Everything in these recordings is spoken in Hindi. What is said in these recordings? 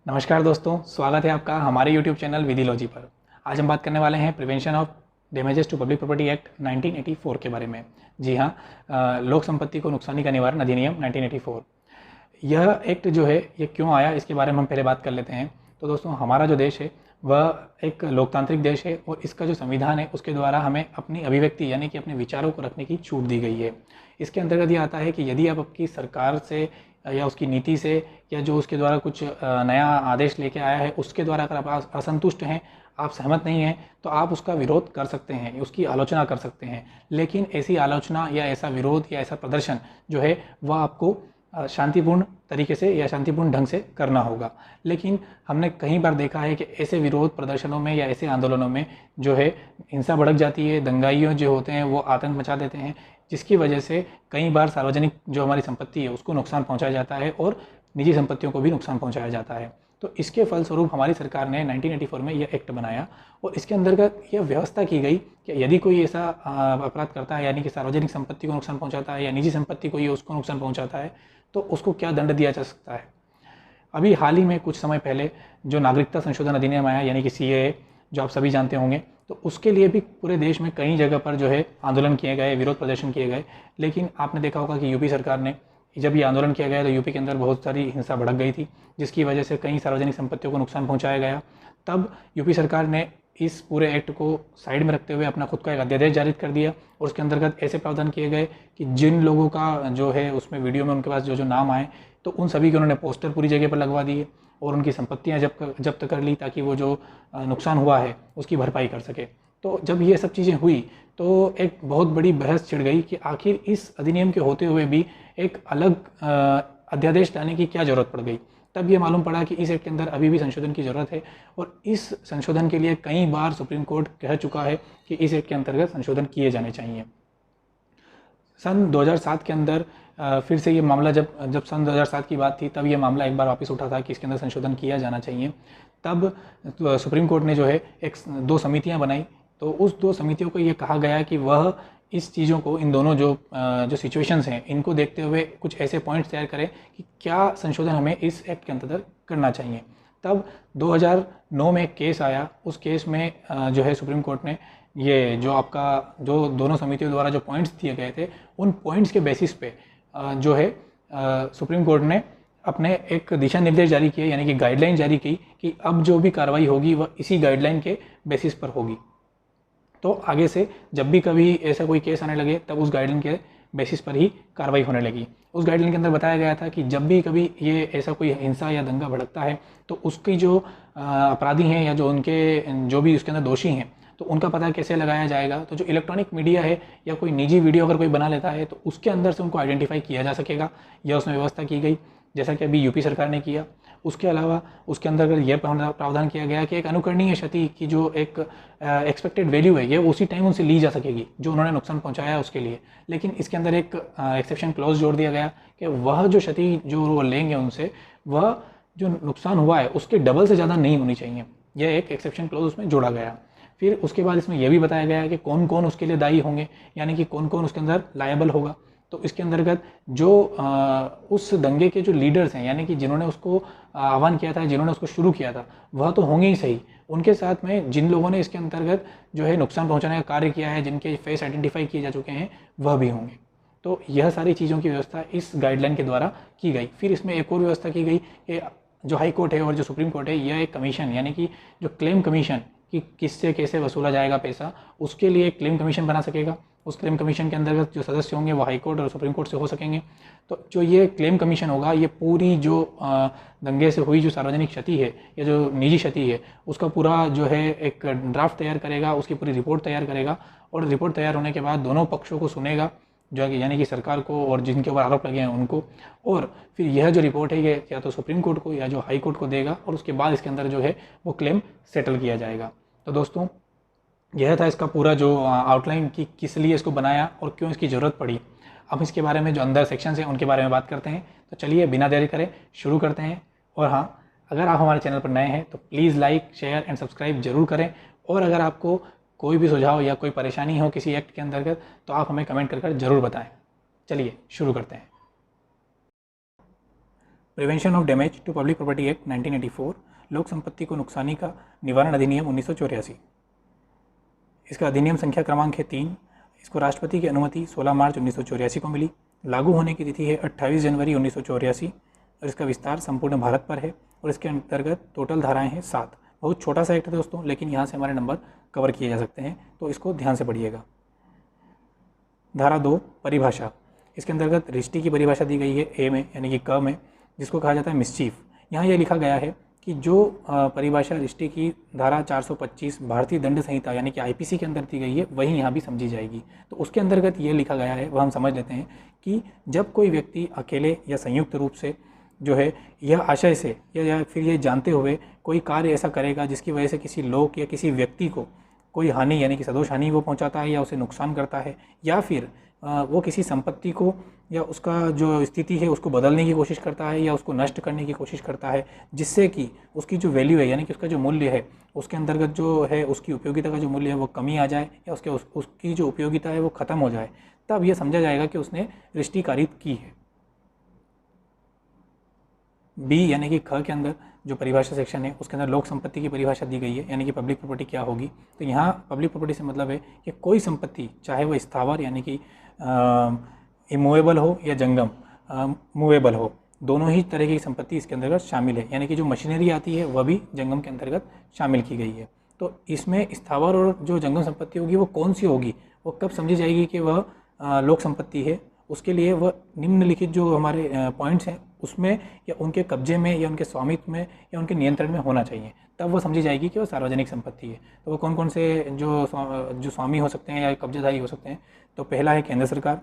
नमस्कार दोस्तों, स्वागत है आपका हमारे YouTube चैनल विधिलॉजी पर। आज हम बात करने वाले हैं prevention of damages to public property act 1984 के बारे में। जी हाँ, लोक संपत्ति को नुकसानी का निवारण अधिनियम 1984। यह एक्ट जो है ये क्यों आया, इसके बारे में हम पहले बात कर लेते हैं। तो दोस्तों, हमारा जो देश है वह एक लोकतांत्रिक देश है और इसका जो संविधान है उसके द्वारा हमें अपनी अभिव्यक्ति यानी कि अपने विचारों को रखने की छूट दी गई है। इसके अंतर्गत ये आता है कि यदि आप आपकी सरकार से या उसकी नीति से या जो उसके द्वारा कुछ नया आदेश लेके आया है उसके द्वारा अगर आप असंतुष्ट हैं, आप सहमत नहीं हैं, तो आप उसका विरोध कर सकते हैं, उसकी आलोचना कर सकते हैं। लेकिन ऐसी आलोचना या ऐसा विरोध या ऐसा प्रदर्शन जो है वह आपको शांतिपूर्ण तरीके से या शांतिपूर्ण ढंग से करना होगा। लेकिन हमने कई बार देखा है कि ऐसे विरोध प्रदर्शनों में या ऐसे आंदोलनों में जो है हिंसा भड़क जाती है, दंगाइयों जो होते हैं वो आतंक मचा देते हैं, जिसकी वजह से कई बार सार्वजनिक जो हमारी संपत्ति है उसको नुकसान पहुंचाया जाता है और निजी संपत्तियों को भी नुकसान पहुंचाया जाता है। तो इसके फलस्वरूप हमारी सरकार ने 1984 में यह एक्ट बनाया और इसके अंतर्गत यह व्यवस्था की गई कि यदि कोई ऐसा अपराध करता है यानी कि सार्वजनिक संपत्ति को नुकसान पहुंचाता है या निजी संपत्ति को ये उसको नुकसान पहुंचाता है तो उसको क्या दंड दिया जा सकता है। अभी हाल ही में कुछ समय पहले जो नागरिकता संशोधन अधिनियम आया यानी कि CAA, जो आप सभी जानते होंगे, तो उसके लिए भी पूरे देश में कई जगह पर जो है आंदोलन किए गए, विरोध प्रदर्शन किए गए। लेकिन आपने देखा होगा कि यूपी सरकार ने जब ये आंदोलन किया गया तो यूपी के अंदर बहुत सारी हिंसा भड़क गई थी, जिसकी वजह से कई सार्वजनिक संपत्तियों को नुकसान पहुंचाया गया। तब यूपी सरकार ने इस पूरे एक्ट को साइड में रखते हुए अपना खुद का एक अध्यादेश जारी कर दिया और उसके अंतर्गत ऐसे प्रावधान किए गए कि जिन लोगों का जो है उसमें वीडियो में उनके पास जो जो नाम आए तो उन सभी के उन्होंने पोस्टर पूरी जगह पर लगवा दिए और उनकी संपत्तियां जब्त कर ली ताकि वो जो नुकसान हुआ है उसकी भरपाई कर सके। तो जब ये सब चीज़ें हुई तो एक बहुत बड़ी बहस छिड़ गई कि आखिर इस अधिनियम के होते हुए भी एक अलग अध्यादेश लाने की क्या ज़रूरत पड़ गई। तब ये मालूम पड़ा कि इस एक्ट के अंदर अभी भी संशोधन की ज़रूरत है और इस संशोधन के लिए कई बार सुप्रीम कोर्ट कह चुका है कि इस एक्ट के अंतर्गत संशोधन किए जाने चाहिए। सन 2007 के अंदर फिर से ये मामला जब सन 2007 की बात थी तब ये मामला एक बार वापस उठा था कि इसके अंदर संशोधन किया जाना चाहिए। तब सुप्रीम कोर्ट ने जो है दो समितियां बनाई। तो उस दो समितियों को ये कहा गया कि वह इस चीज़ों को, इन दोनों जो सिचुएशंस हैं, इनको देखते हुए कुछ ऐसे पॉइंट्स तैयार करें कि क्या संशोधन हमें इस एक्ट के अंतर्गत करना चाहिए। तब 2009 में एक केस आया। उस केस में जो है सुप्रीम कोर्ट ने ये जो दोनों समितियों द्वारा जो पॉइंट्स दिए गए थे उन पॉइंट्स के बेसिस पे जो है सुप्रीम कोर्ट ने अपने एक दिशा निर्देश जारी किए यानी कि गाइडलाइन जारी की कि अब जो भी कार्रवाई होगी वह इसी गाइडलाइन के बेसिस पर होगी। तो आगे से जब भी कभी ऐसा कोई केस आने लगे तब उस गाइडलाइन के बेसिस पर ही कार्रवाई होने लगी। उस गाइडलाइन के अंदर बताया गया था कि जब भी कभी ये ऐसा कोई हिंसा या दंगा भड़कता है तो उसकी जो अपराधी हैं या जो भी उसके अंदर दोषी हैं तो उनका पता कैसे लगाया जाएगा। तो जो इलेक्ट्रॉनिक मीडिया है या कोई निजी वीडियो अगर कोई बना लेता है तो उसके अंदर से उनको आइडेंटिफाई किया जा सकेगा, यह उसमें व्यवस्था की गई जैसा कि अभी यूपी सरकार ने किया। उसके अलावा उसके अंदर यह प्रावधान किया गया कि एक अनुकरणीय क्षति की जो एक एक्सपेक्टेड वैल्यू है ये उसी टाइम उनसे ली जा सकेगी जो उन्होंने नुकसान पहुंचाया है उसके लिए। लेकिन इसके अंदर एक एक्सेप्शन क्लॉज जोड़ दिया गया कि वह जो क्षति जो वो लेंगे उनसे, वह जो नुकसान हुआ है उसके डबल से ज़्यादा नहीं होनी चाहिए। यह एक एक्सेप्शन क्लॉज उसमें जोड़ा गया। फिर उसके बाद इसमें यह भी बताया गया है कि कौन कौन उसके लिए दायी होंगे यानी कि कौन कौन उसके अंदर लायबल होगा। तो इसके अंतर्गत जो उस दंगे के जो लीडर्स हैं यानी कि जिन्होंने उसको आह्वान किया था, जिन्होंने उसको शुरू किया था, वह तो होंगे ही सही, उनके साथ में जिन लोगों ने इसके अंतर्गत जो है नुकसान पहुंचाने का कार्य किया है, जिनके फेस आइडेंटिफाई किए जा चुके हैं, वह भी होंगे। तो यह सारी चीज़ों की व्यवस्था इस गाइडलाइन के द्वारा की गई। फिर इसमें एक और व्यवस्था की गई कि जो हाई कोर्ट है और जो सुप्रीम कोर्ट है यह एक कमीशन यानी कि जो क्लेम कमीशन कि किससे कैसे वसूला जाएगा पैसा, उसके लिए एक क्लेम कमीशन बना सकेगा। उस क्लेम कमीशन के अंतर्गत जो सदस्य होंगे वो हाई कोर्ट और सुप्रीम कोर्ट से हो सकेंगे। तो जो ये क्लेम कमीशन होगा ये पूरी जो दंगे से हुई जो सार्वजनिक क्षति है या जो निजी क्षति है उसका पूरा जो है एक ड्राफ्ट तैयार करेगा, उसकी पूरी रिपोर्ट तैयार करेगा और रिपोर्ट तैयार होने के बाद दोनों पक्षों को सुनेगा, जो यानी कि सरकार को और जिनके ऊपर आरोप लगे हैं उनको, और फिर यह जो रिपोर्ट है ये या तो सुप्रीम कोर्ट को या जो हाई कोर्ट को देगा और उसके बाद इसके अंदर जो है वो क्लेम सेटल किया जाएगा। तो दोस्तों, यह था इसका पूरा जो आउटलाइन कि किस लिए इसको बनाया और क्यों इसकी ज़रूरत पड़ी। अब इसके बारे में जो अंदर सेक्शंस हैं उनके बारे में बात करते हैं। तो चलिए बिना देरी करें शुरू करते हैं। और हाँ, अगर आप हमारे चैनल पर नए हैं तो please like, share and subscribe जरूर करें। और अगर आपको कोई भी सुझाव या कोई परेशानी हो किसी एक्ट के अंतर्गत तो आप हमें कमेंट कर ज़रूर बताएं। चलिए शुरू करते हैं। Prevention of damage to public property act 1984, लोक संपत्ति को नुकसानी का निवारण अधिनियम 1984। इसका अधिनियम संख्या क्रमांक है 3। इसको राष्ट्रपति की अनुमति 16 मार्च 1984 को मिली। लागू होने की तिथि है 28 जनवरी 1984 और इसका विस्तार संपूर्ण भारत पर है और इसके अंतर्गत टोटल धाराएं हैं 7। बहुत छोटा सा एक्ट है दोस्तों, लेकिन यहाँ से हमारे नंबर कवर किए जा सकते हैं, तो इसको ध्यान से पढ़िएगा। धारा 2 परिभाषा। इसके अंतर्गत रिश्ती की परिभाषा दी गई है ए में, यानी कि क में, जिसको कहा जाता है मिसचीफ। यहाँ यह लिखा गया है कि जो परिभाषा रिश्ते की धारा 425 भारतीय दंड संहिता यानी कि आईपीसी के अंदर दी गई है, वही यहाँ भी समझी जाएगी। तो उसके अंतर्गत ये लिखा गया है, वह हम समझ लेते हैं कि जब कोई व्यक्ति अकेले या संयुक्त रूप से जो है यह आशय से या फिर ये जानते हुए कोई कार्य ऐसा करेगा जिसकी वजह से किसी लोक या किसी व्यक्ति को कोई हानि यानी कि सदोष हानि वो पहुँचाता है या उसे नुकसान करता है, या फिर वो किसी संपत्ति को या उसका जो स्थिति है उसको बदलने की कोशिश करता है या उसको नष्ट करने की कोशिश करता है, जिससे कि उसकी जो वैल्यू है यानी कि उसका जो मूल्य है उसके अंतर्गत जो है उसकी उपयोगिता का जो मूल्य है वो कमी आ जाए या उसकी जो उपयोगिता है वो ख़त्म हो जाए, तब यह समझा जाएगा कि उसने रिश्ती कारित की है। बी यानी कि ख के अंदर जो परिभाषा सेक्शन है उसके अंदर लोक संपत्ति की परिभाषा दी गई है, यानी कि पब्लिक प्रॉपर्टी क्या होगी। तो यहाँ पब्लिक प्रॉपर्टी से मतलब है कि कोई संपत्ति चाहे वह स्थावर यानी कि इमूवेबल हो या जंगम मूवेबल हो, दोनों ही तरह की संपत्ति इसके अंतर्गत शामिल है, यानी कि जो मशीनरी आती है वह भी जंगम के अंतर्गत शामिल की गई है। तो इसमें स्थावर और जो जंगम संपत्ति होगी वो कौन सी होगी, वो कब समझी जाएगी कि वह लोक संपत्ति है, उसके लिए वह निम्नलिखित जो हमारे पॉइंट्स हैं उसमें या उनके कब्जे में या उनके स्वामित्व में या उनके नियंत्रण में होना चाहिए, तब वो समझी जाएगी कि वह सार्वजनिक संपत्ति है। तो वो कौन कौन से जो स्वामी हो सकते हैं या कब्जेदारी हो सकते हैं, तो पहला है केंद्र सरकार,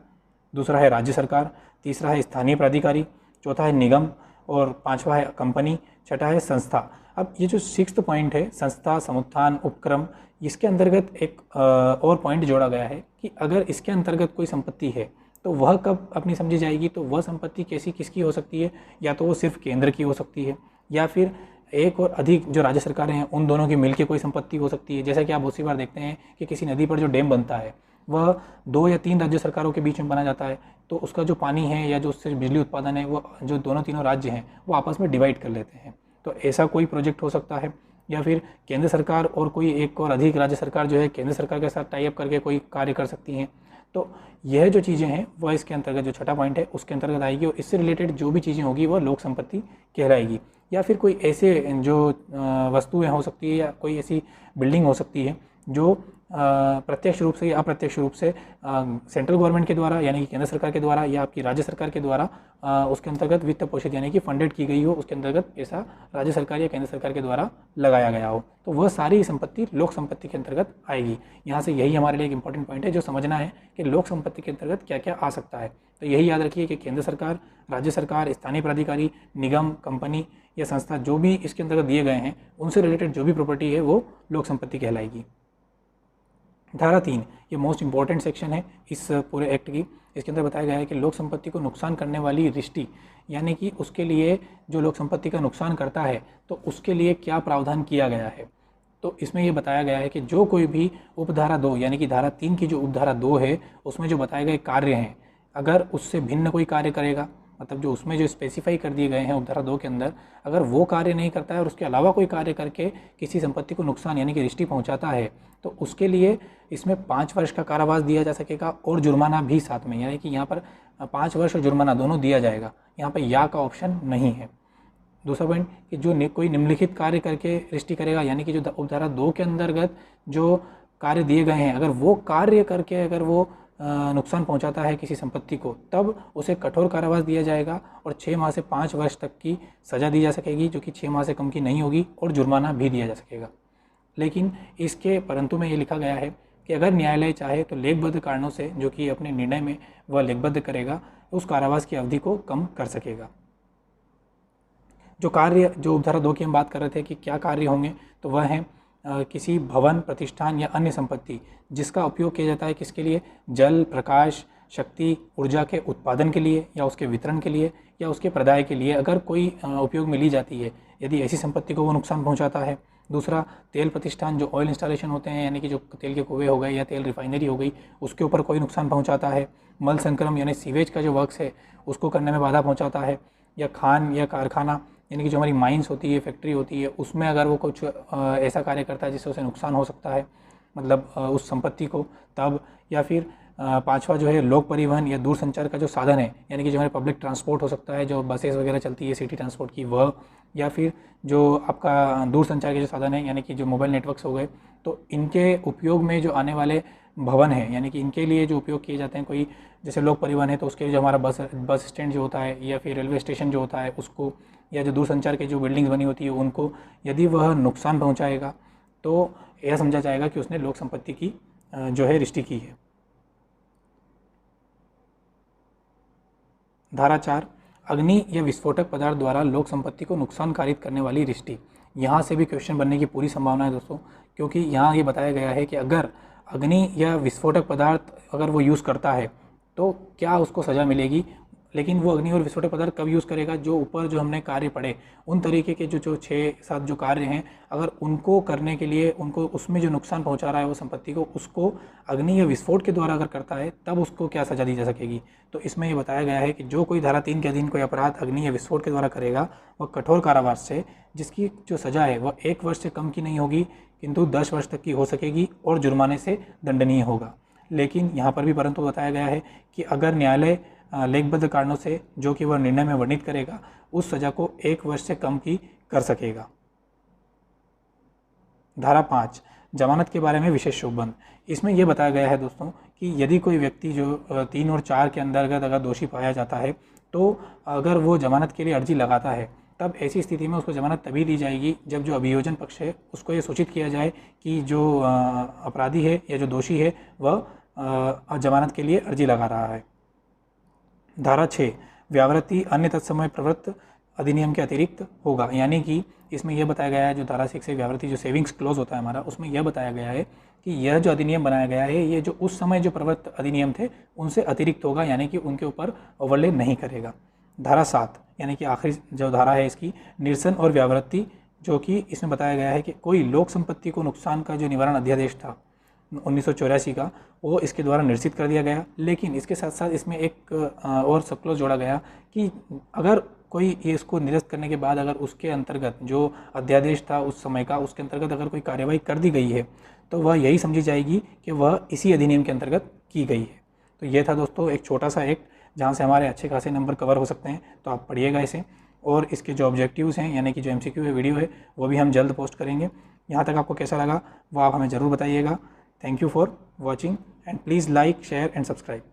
दूसरा है राज्य सरकार, तीसरा है स्थानीय प्राधिकारी, चौथा है निगम और पांचवा है कंपनी, छठा है संस्था। अब ये जो 6th पॉइंट है संस्था, समुत्थान, उपक्रम, इसके अंतर्गत एक और पॉइंट जोड़ा गया है कि अगर इसके अंतर्गत कोई संपत्ति है तो वह कब अपनी समझी जाएगी। तो वह संपत्ति कैसी किसकी हो सकती है, या तो वो सिर्फ केंद्र की हो सकती है या फिर एक और अधिक जो राज्य सरकारें हैं उन दोनों की मिलकर कोई संपत्ति हो सकती है। जैसा कि आप बहुत सी बार देखते हैं कि किसी नदी पर जो डैम बनता है वह 2 या 3 राज्य सरकारों के बीच में बना जाता है, तो उसका जो पानी है या जो उससे बिजली उत्पादन है वो जो दोनों तीनों राज्य हैं वो आपस में डिवाइड कर लेते हैं। तो ऐसा कोई प्रोजेक्ट हो सकता है, या फिर केंद्र सरकार और कोई एक और अधिक राज्य सरकार जो है केंद्र सरकार के साथ टाई अप करके कोई कार्य कर सकती हैं। तो यह जो चीज़ें हैं वह इसके अंतर्गत जो छठा पॉइंट है उसके अंतर्गत आएगी और इससे रिलेटेड जो भी चीज़ें होगी वह लोक संपत्ति कहलाएगी। या फिर कोई ऐसे जो वस्तुएं हो सकती है या कोई ऐसी बिल्डिंग हो सकती है जो प्रत्यक्ष रूप से या अप्रत्यक्ष रूप से सेंट्रल गवर्नमेंट के द्वारा यानी कि केंद्र सरकार के द्वारा या आपकी राज्य सरकार के द्वारा उसके अंतर्गत वित्त पोषित यानी कि फंडेड की गई हो, उसके अंतर्गत पैसा राज्य सरकार या केंद्र सरकार के द्वारा लगाया गया हो, तो वह सारी संपत्ति लोक संपत्ति के अंतर्गत आएगी। यहाँ से यही हमारे लिए एक इंपॉर्टेंट पॉइंट है जो समझना है कि लोक संपत्ति के अंतर्गत क्या क्या आ सकता है। तो यही याद रखिए कि केंद्र सरकार, राज्य सरकार, स्थानीय प्राधिकारी, निगम, कंपनी या संस्था जो भी इसके अंतर्गत दिए गए हैं उनसे रिलेटेड जो भी प्रॉपर्टी है वो लोक संपत्ति कहलाएगी। धारा 3 ये मोस्ट इंपॉर्टेंट सेक्शन है इस पूरे एक्ट की। इसके अंदर बताया गया है कि लोक संपत्ति को नुकसान करने वाली रिश्ती यानी कि उसके लिए जो लोक संपत्ति का नुकसान करता है तो उसके लिए क्या प्रावधान किया गया है। तो इसमें ये बताया गया है कि जो कोई भी उपधारा 2 यानी कि धारा 3 की जो उपधारा 2 है उसमें जो बताए गए कार्य हैं, अगर उससे भिन्न कोई कार्य करेगा, मतलब जो उसमें जो स्पेसिफाई कर दिए गए हैं उपधारा 2 के अंदर, अगर वो कार्य नहीं करता है और उसके अलावा कोई कार्य करके किसी संपत्ति को नुकसान यानी कि रिश्ती पहुंचाता है तो उसके लिए इसमें 5 वर्ष का कारावास दिया जा सकेगा और जुर्माना भी साथ में, यानी कि यहाँ पर 5 वर्ष और जुर्माना दोनों दिया जाएगा। यहाँ पर या का ऑप्शन नहीं है। दूसरा पॉइंट कि जो कोई निम्नलिखित कार्य करके रिश्ती करेगा यानी कि जो उपधारा 2 के अंतर्गत जो कार्य दिए गए हैं अगर वो कार्य करके अगर वो नुकसान पहुंचाता है किसी संपत्ति को, तब उसे कठोर कारावास दिया जाएगा और 6 माह से 5 वर्ष तक की सज़ा दी जा सकेगी जो कि 6 माह से कम की नहीं होगी, और जुर्माना भी दिया जा सकेगा। लेकिन इसके परंतु में ये लिखा गया है कि अगर न्यायालय चाहे तो लेखबद्ध कारणों से जो कि अपने निर्णय में वह लेखबद्ध करेगा उस कारावास की अवधि को कम कर सकेगा। जो कार्य जो उपधारा 2 की हम बात कर रहे थे कि क्या कार्य होंगे, तो वह हैं किसी भवन, प्रतिष्ठान या अन्य संपत्ति जिसका उपयोग किया जाता है किसके लिए, जल, प्रकाश, शक्ति, ऊर्जा के उत्पादन के लिए या उसके वितरण के लिए या उसके प्रदाय के लिए अगर कोई उपयोग में ली जाती है, यदि ऐसी संपत्ति को वो नुकसान पहुंचाता है। दूसरा, तेल प्रतिष्ठान जो ऑयल इंस्टॉलेशन होते हैं यानी कि जो तेल के कुएँ हो गए या तेल रिफाइनरी हो गई उसके ऊपर कोई नुकसान पहुँचाता है। मल संक्रम यानी सीवेज का जो वर्क्स है उसको करने में बाधा पहुँचाता है। या खान या कारखाना यानी कि जो हमारी माइंस होती है, फैक्ट्री होती है, उसमें अगर वो कुछ ऐसा कार्य करता है जिससे उसे नुकसान हो सकता है, मतलब उस संपत्ति को, तब। या फिर पांचवा जो है लोक परिवहन या दूरसंचार का जो साधन है, यानी कि जो हमारे पब्लिक ट्रांसपोर्ट हो सकता है, जो बसेस वगैरह चलती है सिटी ट्रांसपोर्ट की, वह। या फिर जो आपका दूरसंचार के जो साधन है, यानी कि जो मोबाइल नेटवर्क्स हो गए, तो इनके उपयोग में जो आने वाले भवन है, यानी कि इनके लिए जो उपयोग किए जाते हैं, कोई जैसे लोक परिवहन है तो उसके लिए जो हमारा बस स्टैंड जो होता है, या फिर रेलवे स्टेशन जो होता है उसको, या जो दूरसंचार की जो बिल्डिंग्स बनी होती है उनको, यदि वह नुकसान पहुंचाएगा तो यह समझा जाएगा कि उसने लोक संपत्ति की जो है रिष्टि की है। धारा 4, अग्नि या विस्फोटक पदार्थ द्वारा लोक संपत्ति को नुकसान कारित करने वाली रिष्टि। यहाँ से भी क्वेश्चन बनने की पूरी संभावना है दोस्तों, क्योंकि यहाँ ये बताया गया है कि अगर अग्नि या विस्फोटक पदार्थ अगर वो यूज़ करता है तो क्या उसको सज़ा मिलेगी। लेकिन वो अग्नि और विस्फोटक पदार्थ कब यूज़ करेगा, जो ऊपर जो हमने कार्य पढ़े उन तरीके के जो 6-7 जो कार्य हैं, अगर उनको करने के लिए उनको उसमें जो नुकसान पहुंचा रहा है वो संपत्ति को, उसको अग्नि या विस्फोट के द्वारा अगर करता है तब उसको क्या सज़ा दी जा सकेगी। तो इसमें ये बताया गया है कि जो कोई धारा 3 के अधीन कोई अपराध अग्नि या विस्फोट के द्वारा करेगा वह कठोर कारावास से, जिसकी जो सज़ा है वह 1 वर्ष से कम की नहीं होगी किंतु 10 वर्ष तक की हो सकेगी और जुर्माने से दंडनीय होगा। लेकिन यहाँ पर भी परंतु बताया गया है कि अगर न्यायालय लेखबद्ध कारणों से जो कि वह निर्णय में वर्णित करेगा उस सज़ा को 1 वर्ष से कम की कर सकेगा। धारा 5, जमानत के बारे में विशेष शोकबंद। इसमें यह बताया गया है दोस्तों कि यदि कोई व्यक्ति जो 3 और 4 के अंतर्गत अगर दोषी पाया जाता है तो अगर वो जमानत के लिए अर्जी लगाता है तब ऐसी स्थिति में उसको जमानत तभी दी जाएगी जब जो अभियोजन पक्ष है उसको ये सूचित किया जाए कि जो अपराधी है या जो दोषी है वह जमानत के लिए अर्जी लगा रहा है। धारा 6, व्यावृत्ति अन्य तत्समय प्रवृत्त अधिनियम के अतिरिक्त होगा, यानी कि इसमें यह बताया गया है, जो धारा 6 से व्यावृत्ति जो सेविंग्स क्लोज होता है हमारा, उसमें यह बताया गया है कि यह जो अधिनियम बनाया गया है ये जो उस समय जो प्रवृत्त अधिनियम थे उनसे अतिरिक्त होगा, यानी कि उनके ऊपर ओवरले नहीं करेगा। धारा 7, यानी कि आखिरी जो धारा है इसकी, निरसन और व्यावृत्ति, जो कि इसमें बताया गया है कि कोई लोक संपत्ति को नुकसान का जो निवारण अध्यादेश था 1984 का, वो इसके द्वारा निरसित कर दिया गया। लेकिन इसके साथ साथ इसमें एक और सब क्लॉज जोड़ा गया कि अगर कोई ये इसको निरस्त करने के बाद अगर उसके अंतर्गत जो अध्यादेश था उस समय का, उसके अंतर्गत अगर कोई कार्यवाही कर दी गई है तो वह यही समझी जाएगी कि वह इसी अधिनियम के अंतर्गत की गई है। तो ये था दोस्तों एक छोटा सा एक्ट जहाँ से हमारे अच्छे खासे नंबर कवर हो सकते हैं, तो आप पढ़िएगा इसे। और इसके जो ऑब्जेक्टिव्स हैं यानी कि जो MCQ है वीडियो है वो भी हम जल्द पोस्ट करेंगे। यहाँ तक आपको कैसा लगा वो आप हमें ज़रूर बताइएगा। Thank you for watching and please like, share and subscribe.